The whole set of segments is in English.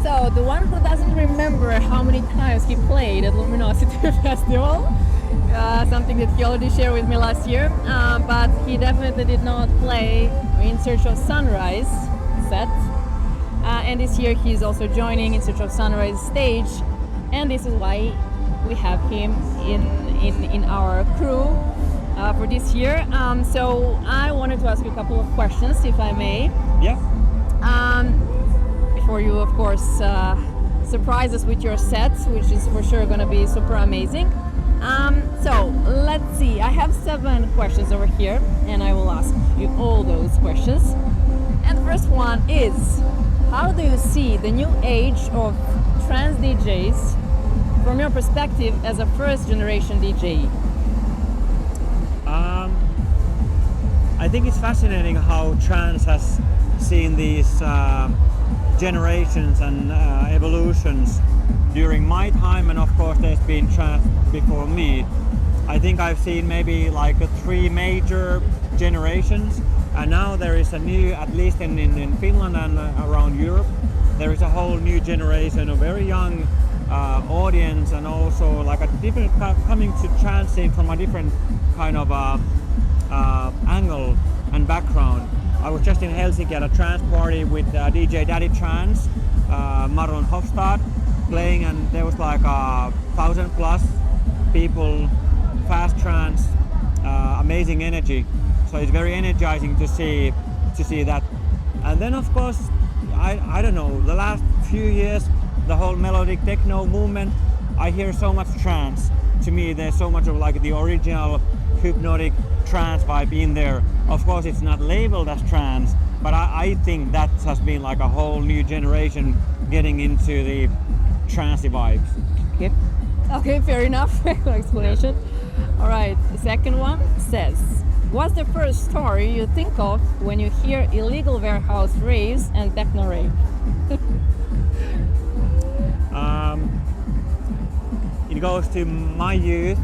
So the one who doesn't remember how many times he played at Luminosity Festival, something that he already shared with me last year, but he definitely did not play In Search of Sunrise set. And this year he's also joining In Search of Sunrise stage, and this is why we have him in our crew for this year. So I wanted to ask you a couple of questions, if I may. Yeah. Before you, of course, surprise us with your sets, which is for sure going to be super amazing. So let's see. I have 7 questions over here, and I will ask you all those questions. And the first one is, how do you see the new age of trance DJs from your perspective as a first generation DJ? I think it's fascinating how trance has seen these generations and evolutions during my time, and of course there's been trance before me. I think I've seen maybe like 3 major generations, and now there is a new, at least in Finland and around Europe, there is a whole new generation of very young audience, and also like a different coming to trance scene from a different kind of angle and background. I was just in Helsinki at a trance party with DJ Daddy Trance, Maron Hofstad, playing, and there was like 1,000 plus people, fast trance, amazing energy. So it's very energizing to see that. And then of course, I don't know, the last few years, the whole melodic techno movement, I hear so much trance. To me, there's so much of like the original hypnotic trance vibe in there. Of course, it's not labeled as trance, but I think that has been like a whole new generation getting into the trancey vibes. Okay, fair enough. Explanation. All right, the second one says, what's the first story you think of when you hear illegal warehouse raves and techno rave? It goes to my youth.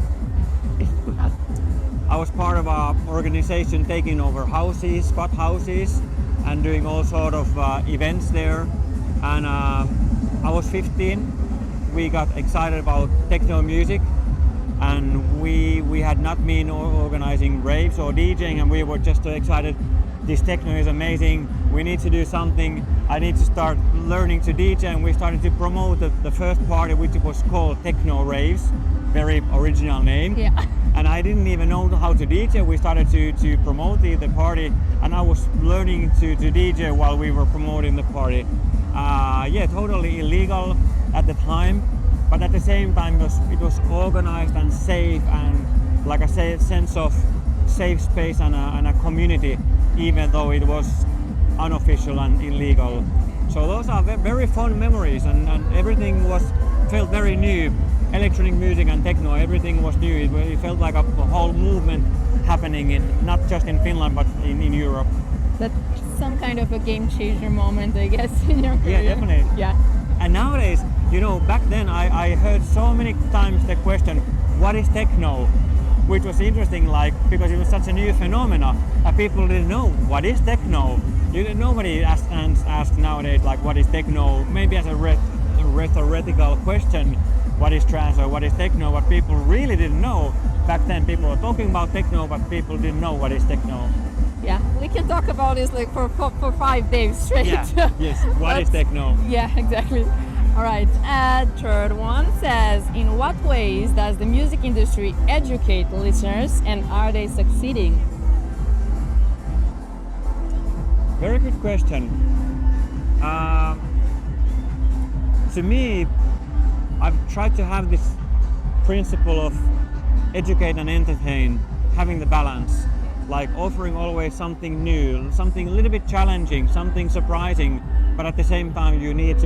I was part of an organization taking over houses, squat houses, and doing all sort of events there. And I was 15. We got excited about techno music, and we had not been organizing raves or DJing, and we were just excited. This techno is amazing. We need to do something. I need to start learning to DJ, and we started to promote the first party, which was called Techno Raves. Very original name. Yeah. And I didn't even know how to DJ. We started to promote the party, and I was learning to DJ while we were promoting the party. Yeah, totally illegal at the time, but at the same time it was organized and safe, and like I say, a sense of safe space and a community, even though it was unofficial and illegal. So those are very fond memories, and everything felt very new. Electronic music and techno, everything was new. It felt like a whole movement happening not just in Finland but in Europe. That's some kind of a game changer moment, I guess, in your career. Yeah, definitely. Yeah. And nowadays, back then I heard so many times the question, what is techno? Which was interesting, because it was such a new phenomena, and people didn't know what is techno. Nobody asks nowadays what is techno, maybe as a rhetorical question, what is trance or what is techno, but people really didn't know. Back then people were talking about techno, but people didn't know what is techno. Yeah, we can talk about this for 5 days straight. Yeah, yes, what is techno? Yeah, exactly. All right, third one says, in what ways does the music industry educate listeners, and are they succeeding? Very good question. To me, I've tried to have this principle of educate and entertain, having the balance, like offering always something new, something a little bit challenging, something surprising, but at the same time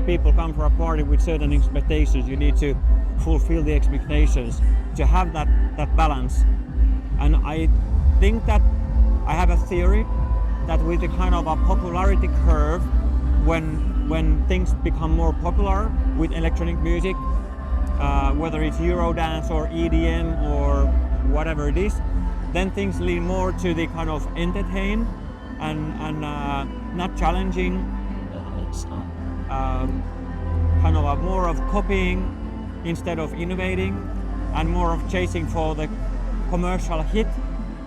people come for a party with certain expectations. You need to fulfill the expectations, to have that balance. And I think that I have a theory that with the kind of a popularity curve, when things become more popular with electronic music, whether it's Eurodance or EDM or whatever it is, then things lean more to the kind of entertain and not challenging, more of copying instead of innovating, and more of chasing for the commercial hit.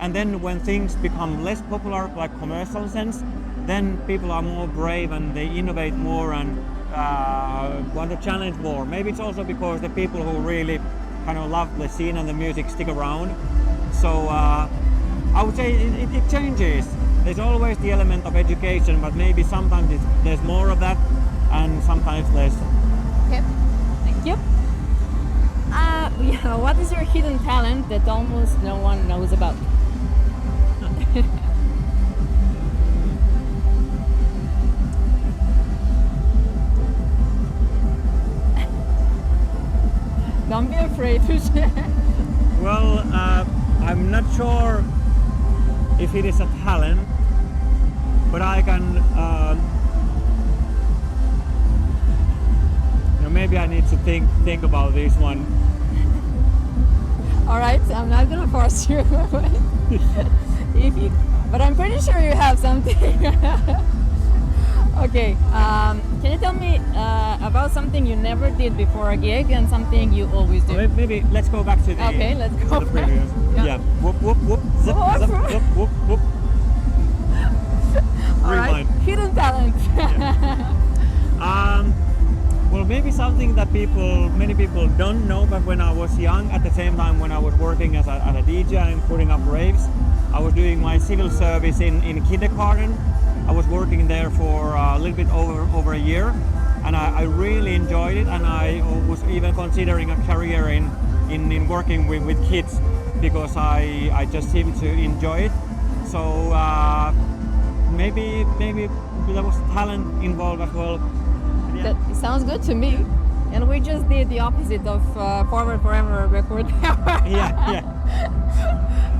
And then when things become less popular, like commercial sense, then people are more brave and they innovate more and want to challenge more. Maybe it's also because the people who really kind of love the scene and the music stick around. So I would say it changes. There's always the element of education, but maybe sometimes there's more of that and sometimes less. Okay, thank you. Yeah, what is your hidden talent that almost no one knows about? Don't be afraid to share. Well, I'm not sure if it is a talent, but I can, maybe I need to think about this one. All right, I'm not gonna force you, but I'm pretty sure you have something. Okay, can you tell me about something you never did before a gig and something you always do? Maybe let's go back to the, Okay, let's go to the back. previous. Yeah. Yeah. Whoop whoop whoop. Zip Whoop. zip zip whoop whoop. All right, Rewind. hidden talent. Well, maybe something that many people don't know, but when I was young, at the same time when I was working as a DJ and putting up raves, I was doing my civil service in kindergarten. I was working there for a little bit over a year, and I really enjoyed it, and I was even considering a career in working with kids because I just seemed to enjoy it. So maybe there was talent involved as well. Yeah. That sounds good to me. And we just did the opposite of Forward Forever record. Yeah.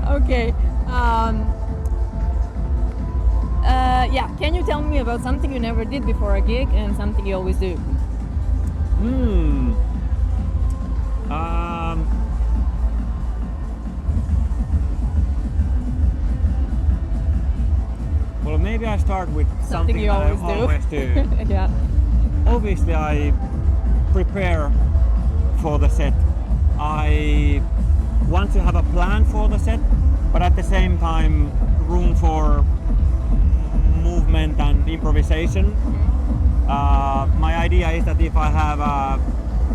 Okay. Yeah, can you tell me about something you never did before a gig and something you always do? Well, maybe I start with something you that always I always do. Yeah. Obviously, I prepare for the set. I want to have a plan for the set, but at the same time, room for movement and improvisation. My idea is that if I have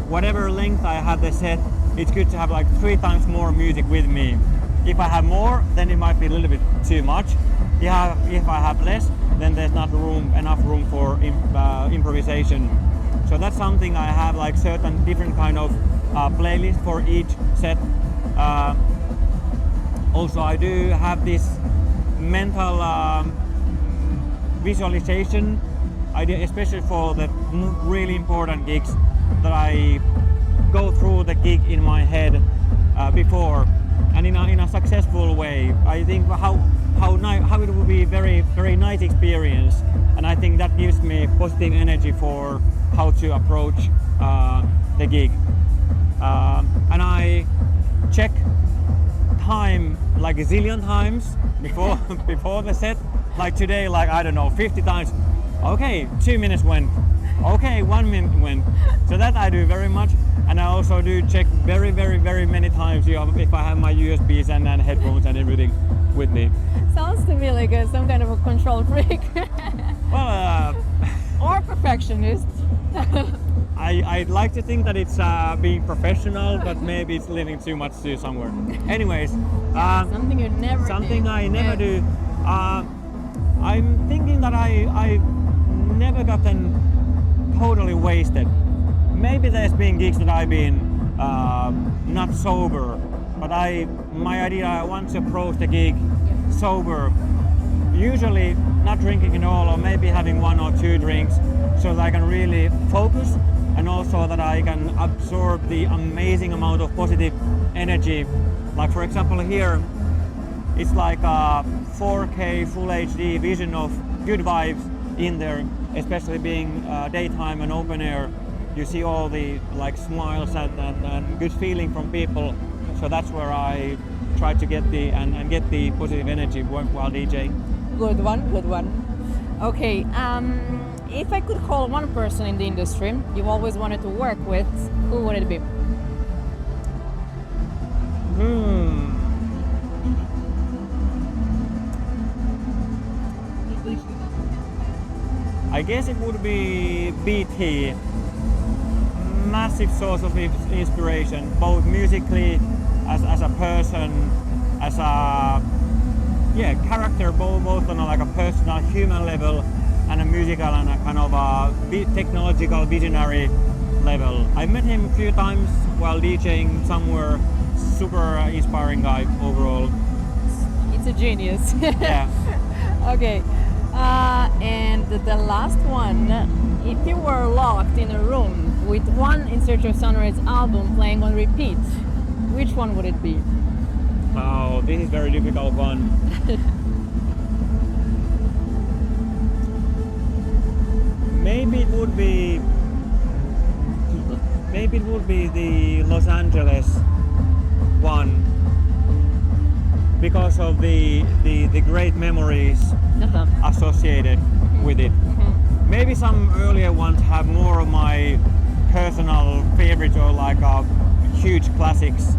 whatever length I have the set, it's good to have like 3 times more music with me. If I have more, then it might be a little bit too much. If I have less, then there's not enough room for improvisation. So that's something I have, like certain different kind of playlist for each set. Also, I do have this mental visualization idea, especially for the really important gigs, that I go through the gig in my head before, and in a successful way. I think how it will be very nice experience, and I think that gives me positive energy for how to approach the gig. And I check time like a zillion times before the set. Like today, like I don't know, 50 times. Okay, 2 minutes went. Okay, 1 minute went. So that I do very much, and I also do check very many times if I have my USBs and headphones and everything with me. Sounds to me like some kind of a control freak. Well, or perfectionist. I'd like to think that it's being professional, but maybe it's leaving too much to somewhere. Anyways, something you never something do. I never do. I'm thinking that I never gotten totally wasted. Maybe there's been gigs that I've been not sober, but my idea, I want to approach the gig sober. Usually not drinking at all, or maybe having 1 or 2 drinks, so that I can really focus, and also that I can absorb the amazing amount of positive energy. Like for example here, it's like a 4K full HD vision of good vibes in there, especially being daytime and open air. You see all the like smiles and good feeling from people. So that's where I try to get get the positive energy while DJing. Good one. Okay. If I could call one person in the industry you always wanted to work with, who would it be? I guess it would be BT. Massive source of inspiration, both musically, as a person, as a character, both on a personal human level and a musical and a kind of a technological visionary level. I met him a few times while DJing somewhere. Super inspiring guy overall. It's a genius. Yeah. Okay. And the last one, if you were locked in a room with one In Search of Sunrise album playing on repeat, which one would it be? Oh, this is a very difficult one. Maybe it would be the Los Angeles one because of the great memories associated with it. Maybe some earlier ones have more of my personal favorites or huge classics,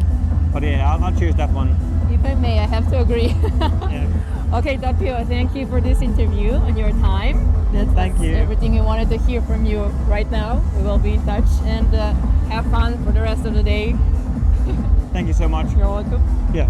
but yeah, I'll choose that one. If I may, I have to agree. Yeah. Okay, Tapio, thank you for this interview and your time. Thank you. Everything we wanted to hear from you right now. We will be in touch and have fun for the rest of the day. Thank you so much. You're welcome. Yeah.